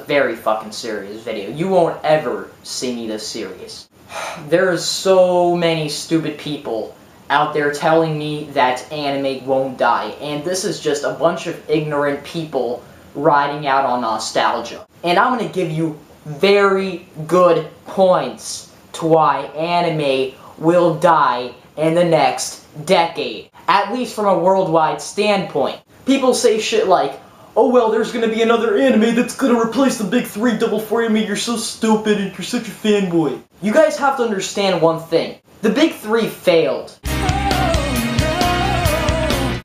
very fucking serious video. You won't ever see me this serious. There's so many stupid people out there telling me that anime won't die, and this is just a bunch of ignorant people riding out on nostalgia. And I'm gonna give you very good points to why anime will die in the next decade, at least from a worldwide standpoint. People say shit like, oh well, there's gonna be another anime that's gonna replace the big three, Double4Anime, you're so stupid and you're such a fanboy. You guys have to understand one thing. The big three failed.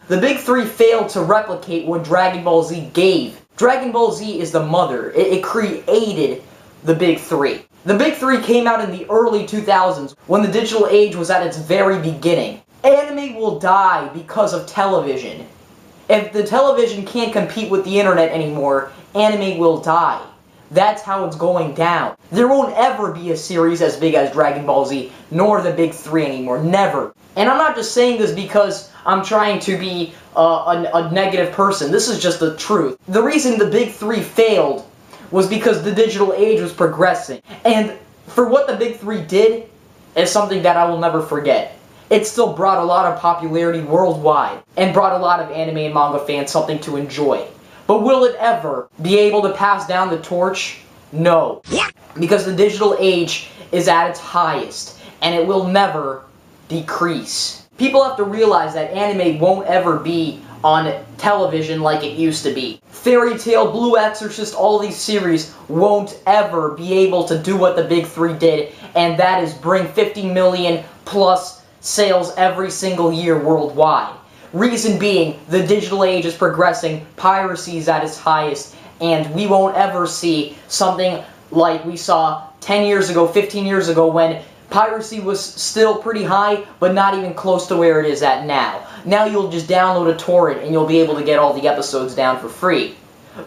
The big three failed to replicate what Dragon Ball Z gave. Dragon Ball Z is the mother. It created the big three. The big three came out in the early 2000s when the digital age was at its very beginning. Anime will die because of television. If the television can't compete with the internet anymore, anime will die. That's how it's going down. There won't ever be a series as big as Dragon Ball Z, nor the big three anymore. Never. And I'm not just saying this because I'm trying to be a negative person. This is just the truth. The reason the big three failed was because the digital age was progressing. And for what the big three did is something that I will never forget. It still brought a lot of popularity worldwide and brought a lot of anime and manga fans something to enjoy. But will it ever be able to pass down the torch? No. Because the digital age is at its highest and it will never decrease. People have to realize that anime won't ever be on television like it used to be. Fairy Tail, Blue Exorcist, all these series won't ever be able to do what the big three did, and that is bring 50 million plus sales every single year worldwide. Reason being, the digital age is progressing, piracy is at its highest, and we won't ever see something like we saw 10 years ago, 15 years ago, when piracy was still pretty high, but not even close to where it is at now. Now you'll just download a torrent and you'll be able to get all the episodes down for free.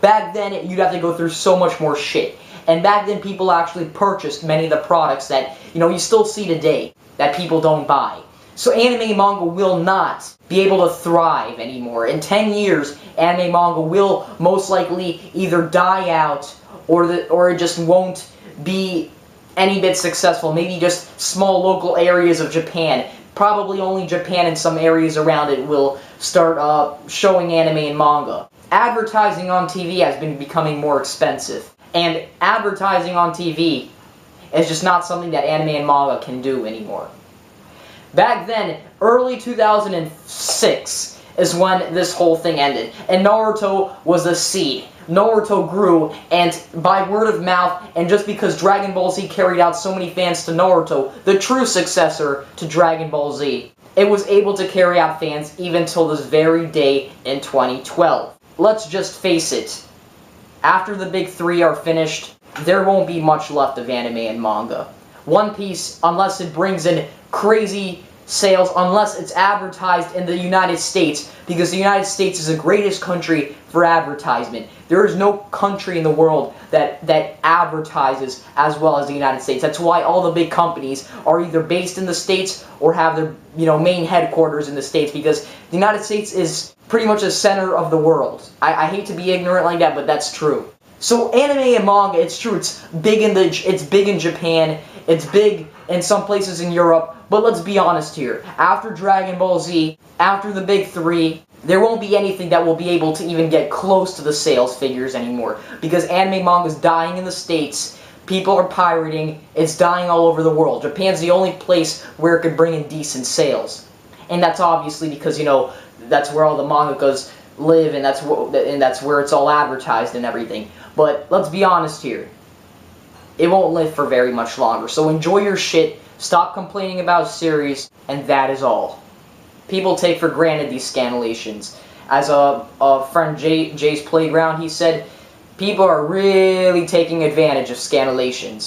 Back then, you'd have to go through so much more shit. And back then, people actually purchased many of the products that, you still see today, that people don't buy. So anime and manga will not be able to thrive anymore. In 10 years, anime and manga will most likely either die out, or it just won't be any bit successful. Maybe just small local areas of Japan. Probably only Japan and some areas around it will start showing anime and manga. Advertising on TV has been becoming more expensive. And advertising on TV is just not something that anime and manga can do anymore. Back then, early 2006 is when this whole thing ended. And Naruto was the seed. Naruto grew, and by word of mouth, and just because Dragon Ball Z carried out so many fans to Naruto, the true successor to Dragon Ball Z, it was able to carry out fans even till this very day in 2012. Let's just face it, after the big three are finished, there won't be much left of anime and manga. One Piece, unless it brings in crazy sales, unless it's advertised in the United States, because the United States is the greatest country for advertisement. There is no country in the world that advertises as well as the United States. That's why all the big companies are either based in the States or have their main headquarters in the States, because the United States is pretty much the center of the world. I hate to be ignorant like that, but that's true. So anime and manga, it's true, it's big in Japan, it's big in some places in Europe, but let's be honest here. After Dragon Ball Z, after the big three, there won't be anything that will be able to even get close to the sales figures anymore, because anime manga is dying in the States, people are pirating, it's dying all over the world. Japan's the only place where it could bring in decent sales. And that's obviously because, that's where all the mangakas live, and that's where it's all advertised and everything. But let's be honest here. It won't live for very much longer. So enjoy your shit, stop complaining about series, and that is all. People take for granted these scanlations. As a friend Jay's Playground, he said, people are really taking advantage of scanlations.